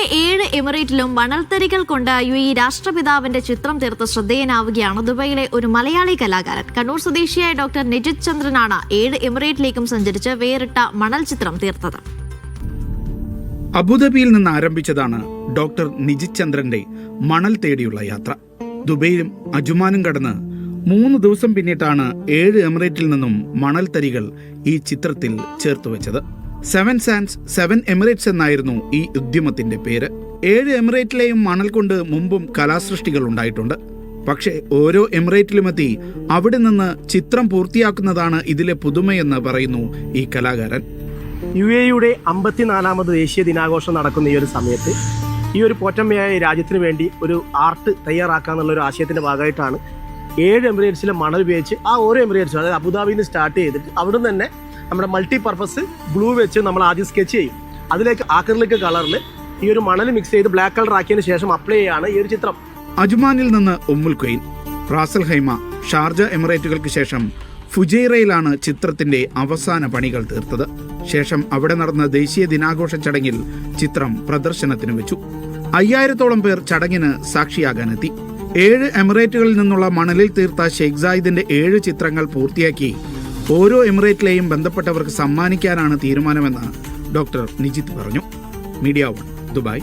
ദുബായിലെ 7 എമിറേറ്റിലും മണൽത്തരികൾ കൊണ്ട് UAE രാഷ്ട്രപിതാവിന്റെ ചിത്രം തീർത്ത് ശ്രദ്ധേയനാവുകയാണ് ദുബായിലെ ഒരു മലയാളി കലാകാരൻ. കണ്ണൂർ സ്വദേശിയായ ഡോക്ടർ നിജിത് ചന്ദ്രനാണ് 7 എമിറേറ്റിലേക്കും സഞ്ചരിച്ച് വേറിട്ട മണൽ ചിത്രം തീർത്തത്. അബുദാബിയിൽ നിന്ന് ആരംഭിച്ചതാണ് ഡോക്ടർ നിജിത് ചന്ദ്രന്റെ മണൽ തേടിയുള്ള യാത്ര. ദുബൈയിലും അജുമാനും കടന്ന് 3 ദിവസം പിന്നിട്ടാണ് 7 എമിറേറ്റിൽ നിന്നും മണൽ തരികൾ ഈ ചിത്രത്തിൽ ചേർത്തുവെച്ചത്. 7 സാൻഡ്സ് 7 എമിറേറ്റ്സ് എന്നായിരുന്നു ഈ ഉദ്യമത്തിന്റെ പേര്. 7 എമിറേറ്റിലെയും മണൽ കൊണ്ട് മുമ്പും കലാസൃഷ്ടികൾ ഉണ്ടായിട്ടുണ്ട്. പക്ഷേ ഓരോ എമിറേറ്റിലുമെത്തി അവിടെ നിന്ന് ചിത്രം പൂർത്തിയാക്കുന്നതാണ് ഇതിലെ പുതുമയെന്ന് പറയുന്നു ഈ കലാകാരൻ. UAEയുടെ 54ാമത് ദേശീയ ദിനാഘോഷം നടക്കുന്ന ഈ ഒരു സമയത്ത് ഈ ഒരു പോറ്റമ്മയായ രാജ്യത്തിന് വേണ്ടി ഒരു ആർട്ട് തയ്യാറാക്കാന്നുള്ള ഒരു ആശയത്തിന്റെ ഭാഗമായിട്ടാണ് 7 എമിറേറ്റ്സിലെ മണൽ ഉപയോഗിച്ച് ആ ഓരോ എമിറേറ്റ്സും, അതായത് അബുദാബിയിൽ നിന്ന് സ്റ്റാർട്ട് ചെയ്തിട്ട് അവിടെ നിന്ന് തന്നെ നമ്മുടെ മൾട്ടി പർപ്പസ് ഗ്ലൂ വെച്ച് നമ്മൾ ആദ്യം സ്കെച്ച് ചെയ്യും. അതിലേക്ക് ആക്രിലിക് കളറിൽ ഈ ഒരു മണൽ മിക്സ് ചെയ്ത് ബ്ലാക്ക് കളർ ആക്കിയതിന് ശേഷം അപ്ലൈ ചെയ്യാണ് ഈ ഒരു ചിത്രം. അജ്മാനിൽ നിന്ന് ഉമ്മുൽ ഖുവൈൻ, റാസൽ ഹൈമ, ഷാർജ എമിറേറ്റുകൾക്ക് ശേഷം ഫുജൈറയിലാണ് ചിത്രത്തിന്റെ അവസാന പണികൾ തീർത്തത്. ശേഷം അവിടെ നടന്ന ദേശീയ ദിനാഘോഷ ചടങ്ങിൽ ചിത്രം പ്രദർശനത്തിന് വെച്ചു. 5000-ഓളം പേർ ചടങ്ങിന് സാക്ഷിയാകാനെത്തി. 7 എമിറേറ്റുകളിൽ നിന്നുള്ള മണലിൽ തീർത്ത ഷെയ്ഖ് സായിദിന്റെ 7 ചിത്രങ്ങൾ പൂർത്തിയാക്കി ഓരോ എമിറേറ്റിലെയും ബന്ധപ്പെട്ടവർക്ക് സമ്മാനിക്കാനാണ് തീരുമാനമെന്ന് ഡോക്ടർ നിജിത് പറഞ്ഞു. Media 1 Dubai.